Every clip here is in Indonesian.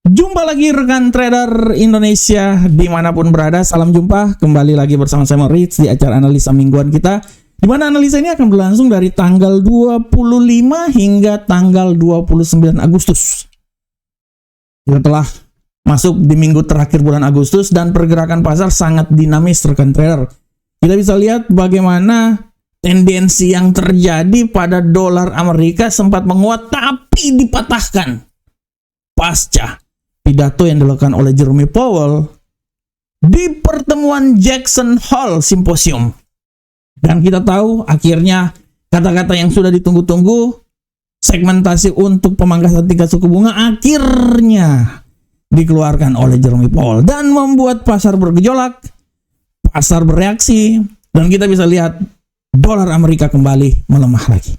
Jumpa lagi rekan trader Indonesia dimanapun berada. Salam jumpa kembali lagi bersama saya Moritz di acara analisa mingguan kita, di mana analisa ini akan berlangsung dari tanggal 25 hingga tanggal 29 Agustus. Kita telah masuk di minggu terakhir bulan Agustus dan pergerakan pasar sangat dinamis rekan trader. Kita bisa lihat bagaimana tendensi yang terjadi pada dolar Amerika sempat menguat tapi dipatahkan pasca pidato yang dilakukan oleh Jerome Powell di pertemuan Jackson Hole Symposium. Dan kita tahu akhirnya kata-kata yang sudah ditunggu-tunggu, segmentasi untuk pemangkasan tingkat suku bunga akhirnya dikeluarkan oleh Jerome Powell dan membuat pasar bergejolak, pasar bereaksi, dan kita bisa lihat dolar Amerika kembali melemah lagi.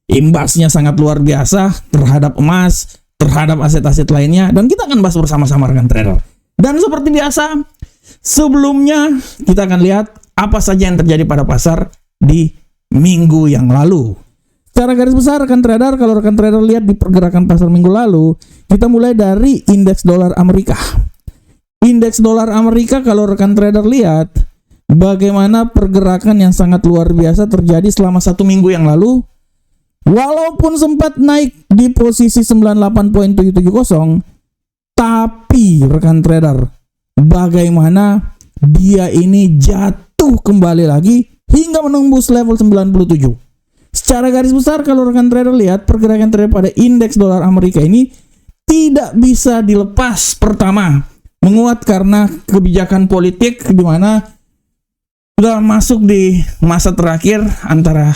Imbasnya sangat luar biasa terhadap emas, terhadap aset-aset lainnya, dan kita akan bahas bersama-sama rekan trader. Dan seperti biasa, sebelumnya kita akan lihat apa saja yang terjadi pada pasar di minggu yang lalu. Secara garis besar rekan trader, kalau rekan trader lihat di pergerakan pasar minggu lalu, kita mulai dari indeks dolar Amerika. Indeks dolar Amerika kalau rekan trader lihat bagaimana pergerakan yang sangat luar biasa terjadi selama 1 minggu yang lalu. Walaupun sempat naik di posisi 98.770, tapi rekan trader, bagaimana dia ini jatuh kembali lagi hingga menembus level 97. Secara garis besar kalau rekan trader lihat pergerakan trader pada indeks dolar Amerika ini tidak bisa dilepas. Pertama, menguat karena kebijakan politik di mana sudah masuk di masa terakhir antara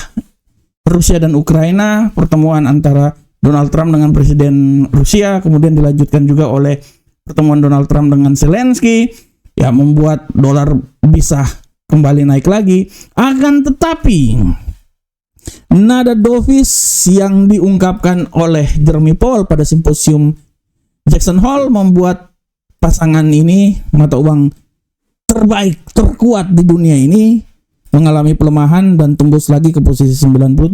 Rusia dan Ukraina, pertemuan antara Donald Trump dengan Presiden Rusia, kemudian dilanjutkan juga oleh pertemuan Donald Trump dengan Zelensky, ya membuat dolar bisa kembali naik lagi. Akan tetapi, nada dovish yang diungkapkan oleh Jerome Powell pada simposium Jackson Hole membuat pasangan ini, mata uang terbaik, terkuat di dunia ini, mengalami pelemahan dan tembus lagi ke posisi 97.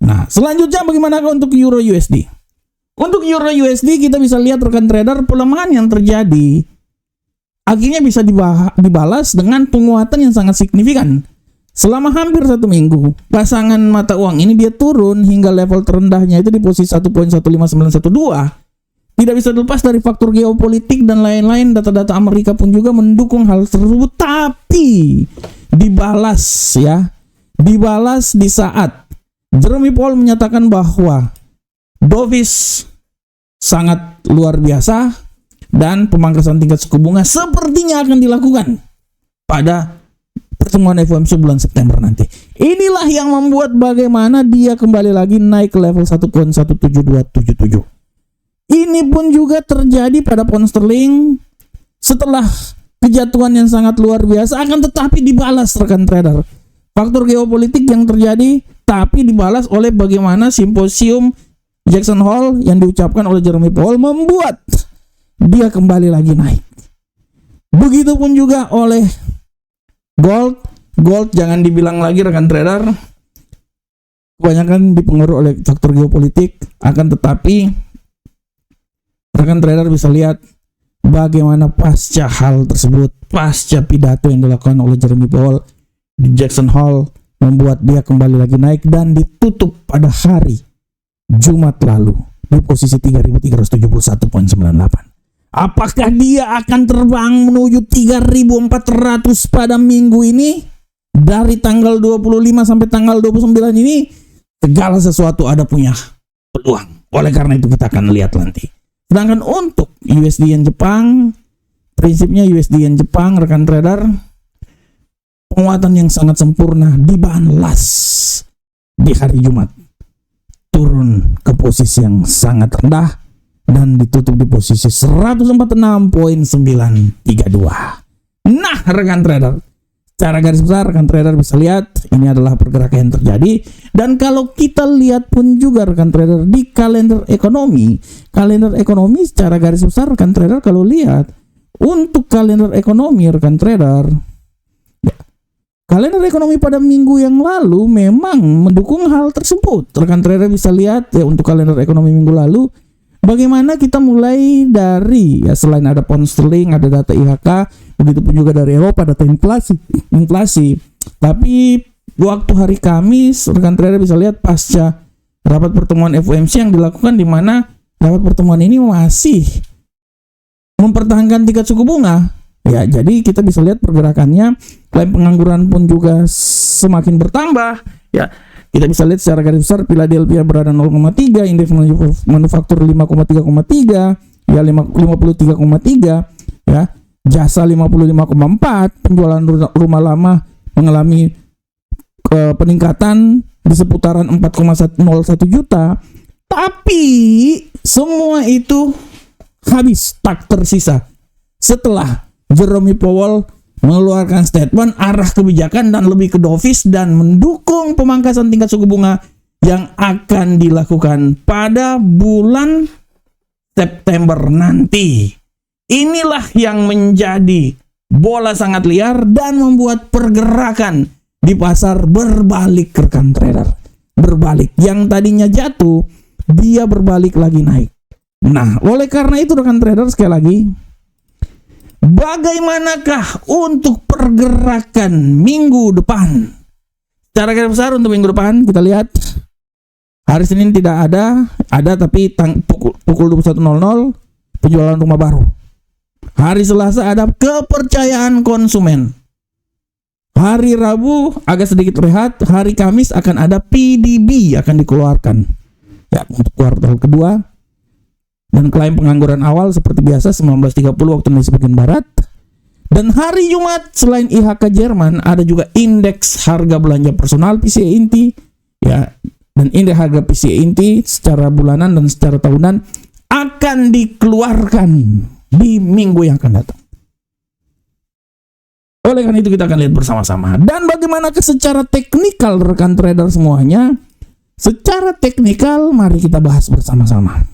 Nah, selanjutnya bagaimana untuk Euro USD? Untuk Euro USD kita bisa lihat rekan trader pelemahan yang terjadi akhirnya bisa dibalas dengan penguatan yang sangat signifikan. Selama hampir 1 minggu, pasangan mata uang ini dia turun hingga level terendahnya itu di posisi 1.15912. Tidak bisa dilepas dari faktor geopolitik dan lain-lain. Data-data Amerika pun juga mendukung hal tersebut, tapi dibalas di saat Jerome Powell menyatakan bahwa dovish sangat luar biasa dan pemangkasan tingkat suku bunga sepertinya akan dilakukan pada pertemuan FOMC bulan September nanti. Inilah yang membuat bagaimana dia kembali lagi naik ke level 1.17277. Ini pun juga terjadi pada pound sterling setelah kejatuhan yang sangat luar biasa, akan tetapi dibalas rekan trader. Faktor geopolitik yang terjadi tapi dibalas oleh bagaimana simposium Jackson Hole yang diucapkan oleh Jerome Powell membuat dia kembali lagi naik. Begitupun juga oleh gold. Gold jangan dibilang lagi rekan trader, kebanyakan dipengaruhi oleh faktor geopolitik, akan tetapi rekan trader bisa lihat bagaimana pasca hal tersebut, pasca pidato yang dilakukan oleh Jerome Powell di Jackson Hole membuat dia kembali lagi naik dan ditutup pada hari Jumat lalu di posisi 3.371.98. Apakah dia akan terbang menuju 3.400 pada minggu ini? Dari tanggal 25 sampai tanggal 29 ini segala sesuatu ada punya peluang. Oleh karena itu kita akan lihat nanti. Sedangkan untuk USD Yen Jepang, prinsipnya USD Yen Jepang rekan trader, penguatan yang sangat sempurna dibalas di hari Jumat, turun ke posisi yang sangat rendah dan ditutup di posisi 146.932. Nah rekan trader, secara garis besar rekan trader bisa lihat ini adalah pergerakan yang terjadi. Dan kalau kita lihat pun juga rekan trader di kalender ekonomi secara garis besar rekan trader, kalau lihat untuk kalender ekonomi rekan trader, kalender ekonomi pada minggu yang lalu memang mendukung hal tersebut. Rekan trader bisa lihat ya, untuk kalender ekonomi minggu lalu bagaimana kita mulai dari ya, selain ada pound sterling, ada data IHK, begitu pun juga dari Eropa data inflasi. Tapi waktu hari Kamis rekan trader bisa lihat pasca rapat pertemuan FOMC yang dilakukan, di mana rapat pertemuan ini masih mempertahankan tingkat suku bunga. Ya, jadi kita bisa lihat pergerakannya, klaim pengangguran pun juga semakin bertambah. Ya, kita bisa lihat secara garis besar Philadelphia berada 0,3, indeks manufaktur 5,3,3, ya 53,3, ya. Jasa 55,4, penjualan rumah lama mengalami peningkatan di seputaran 4,01 juta. Tapi semua itu habis, tak tersisa setelah Jerome Powell mengeluarkan statement arah kebijakan dan lebih ke dovish dan mendukung pemangkasan tingkat suku bunga yang akan dilakukan pada bulan September nanti. Inilah yang menjadi bola sangat liar dan membuat pergerakan di pasar berbalik, rekan trader. Berbalik. Yang tadinya jatuh, dia berbalik lagi naik. Nah, oleh karena itu rekan trader, sekali lagi, bagaimanakah untuk pergerakan minggu depan? Secara garis besar untuk minggu depan kita lihat hari Senin tidak ada tapi pukul 21.00 penjualan rumah baru. Hari Selasa ada kepercayaan konsumen. Hari Rabu agak sedikit rehat, hari Kamis akan ada PDB akan dikeluarkan. Ya, untuk kuartal kedua. Dan klaim pengangguran awal seperti biasa 19.30 waktu Indonesia bagian Barat. Dan hari Jumat selain IHK Jerman ada juga indeks harga belanja personal PCE inti, ya, dan indeks harga PCE inti secara bulanan dan secara tahunan akan dikeluarkan di minggu yang akan datang. Oleh karena itu kita akan lihat bersama-sama. Dan bagaimana secara teknikal rekan trader semuanya? Secara teknikal mari kita bahas bersama-sama.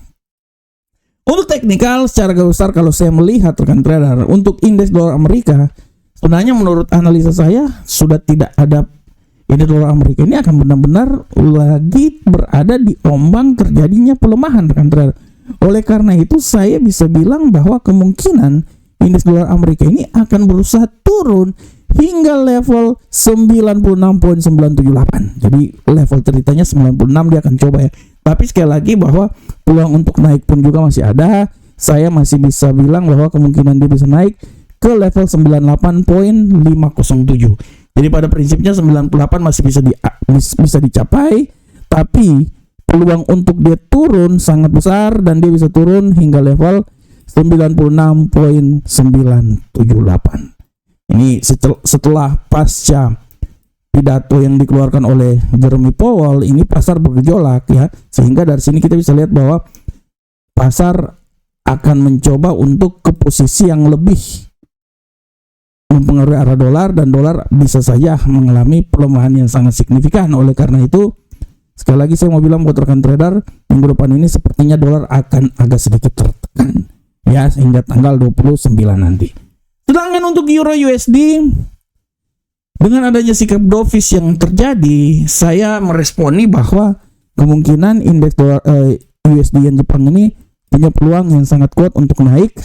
Untuk teknikal secara garis besar kalau saya melihat rekan trader untuk indeks dolar Amerika, sebenarnya menurut analisa saya sudah tidak ada, indeks dolar Amerika ini akan benar-benar lagi berada di ombang terjadinya pelemahan rekan trader. Oleh karena itu saya bisa bilang bahwa kemungkinan indeks dolar Amerika ini akan berusaha turun hingga level 96.978. Jadi level ceritanya 96 dia akan coba ya. Tapi sekali lagi bahwa peluang untuk naik pun juga masih ada. Saya masih bisa bilang bahwa kemungkinan dia bisa naik ke level 98.507. Jadi pada prinsipnya 98 masih bisa dicapai, tapi peluang untuk dia turun sangat besar dan dia bisa turun hingga level 96.978. Ini setelah pasca pidato yang dikeluarkan oleh Jerome Powell, ini pasar bergejolak ya, sehingga dari sini kita bisa lihat bahwa pasar akan mencoba untuk ke posisi yang lebih mempengaruhi arah dolar, dan dolar bisa saja mengalami pelemahan yang sangat signifikan. Oleh karena itu sekali lagi saya mau bilang buat rekan trader, minggu depan ini sepertinya dolar akan agak sedikit tertekan ya, hingga tanggal 29 nanti. Sedangkan untuk Euro USD, dengan adanya sikap dovish yang terjadi, saya meresponi bahwa kemungkinan indeks dolar USD yen Jepang ini punya peluang yang sangat kuat untuk naik.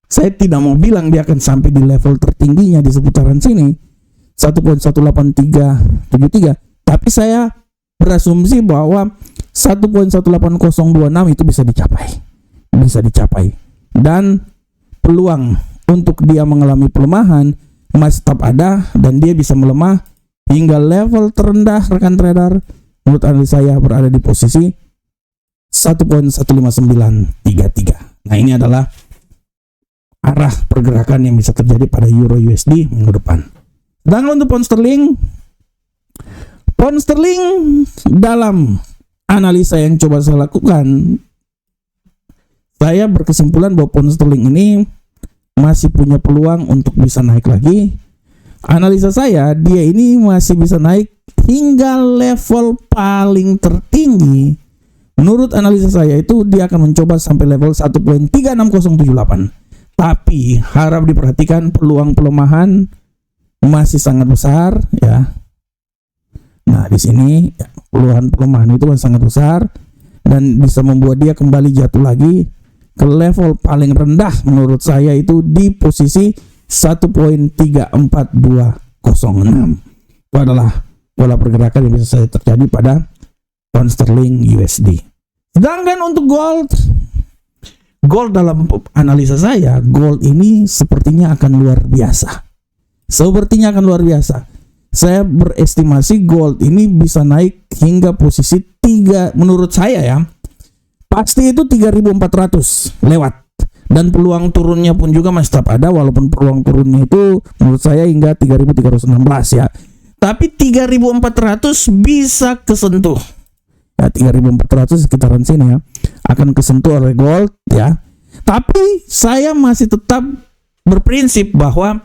Saya tidak mau bilang dia akan sampai di level tertingginya di seputaran sini 1.18373, tapi saya berasumsi bahwa 1.18026 itu bisa dicapai, dan peluang untuk dia mengalami pelemahan masih tetap ada, dan dia bisa melemah hingga level terendah rekan trader menurut analisa saya berada di posisi 1.15933. Nah, ini adalah arah pergerakan yang bisa terjadi pada Euro USD minggu depan. Dan untuk pound sterling dalam analisa yang coba saya lakukan, saya berkesimpulan bahwa pound sterling ini masih punya peluang untuk bisa naik lagi. Analisa saya, dia ini masih bisa naik hingga level paling tertinggi. Menurut analisa saya itu dia akan mencoba sampai level 1.36078. Tapi harap diperhatikan peluang pelemahan masih sangat besar ya. Nah, di sini ya, peluang pelemahan itu masih sangat besar. dan bisa membuat dia kembali jatuh lagi ke level paling rendah menurut saya itu di posisi 1.34206. Itu adalah pola pergerakan yang bisa saya terjadi pada pound sterling USD. Sedangkan untuk gold dalam analisa saya, gold ini sepertinya akan luar biasa. Saya berestimasi gold ini bisa naik hingga posisi 3, menurut saya ya. Pasti itu 3.400 lewat. Dan peluang turunnya pun juga masih tetap ada, walaupun peluang turunnya itu menurut saya hingga 3.316 ya. Tapi 3.400 bisa kesentuh. Ya, 3.400 sekitaran sini ya. Akan kesentuh oleh gold ya. Tapi saya masih tetap berprinsip bahwa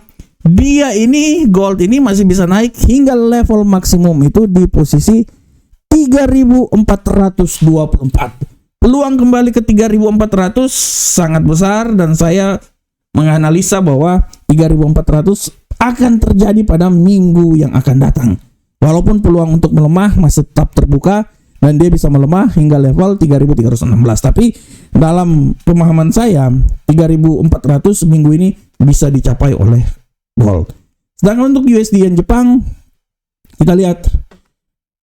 gold ini masih bisa naik hingga level maksimum itu di posisi 3.424. Peluang kembali ke 3.400 sangat besar, dan saya menganalisa bahwa 3.400 akan terjadi pada minggu yang akan datang. Walaupun peluang untuk melemah masih tetap terbuka, dan dia bisa melemah hingga level 3.316. Tapi dalam pemahaman saya 3.400 minggu ini bisa dicapai oleh gold. Sedangkan untuk USD Yen Jepang, kita lihat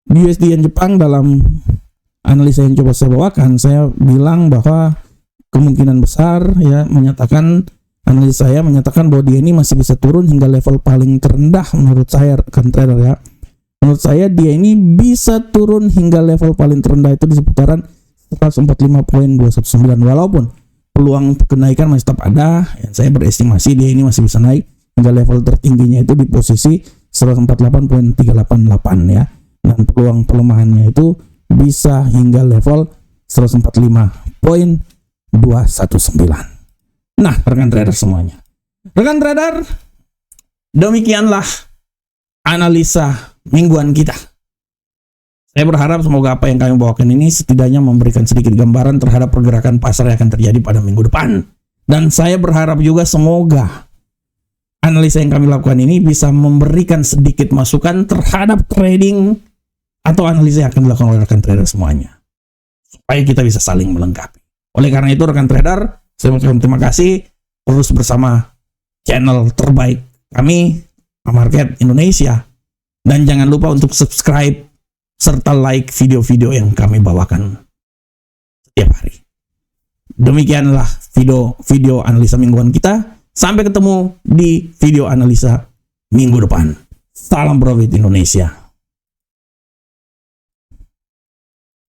USD Yen Jepang dalam analisa yang coba saya bawakan, saya bilang bahwa kemungkinan besar ya analisa saya menyatakan bahwa dia ini masih bisa turun hingga level paling terendah menurut saya, rekan trader ya. Menurut saya dia ini bisa turun hingga level paling terendah itu di seputaran 145.219, walaupun peluang kenaikan masih tetap ada. Saya berestimasi dia ini masih bisa naik hingga level tertingginya itu di posisi 148.388 ya, dan peluang pelemahannya itu bisa hingga level 145.219. Nah, rekan trader semuanya, rekan trader, demikianlah analisa mingguan kita. Saya berharap semoga apa yang kami bawakan ini setidaknya memberikan sedikit gambaran terhadap pergerakan pasar yang akan terjadi pada minggu depan. Dan saya berharap juga semoga analisa yang kami lakukan ini bisa memberikan sedikit masukan terhadap trading atau analisa yang akan dilakukan oleh rekan trader semuanya, supaya kita bisa saling melengkapi. Oleh karena itu, rekan trader, saya mengucapkan terima kasih terus bersama channel terbaik kami, Market Indonesia. Dan jangan lupa untuk subscribe serta like video-video yang kami bawakan setiap hari. Demikianlah video analisa mingguan kita. Sampai ketemu di video analisa minggu depan. Salam profit Indonesia.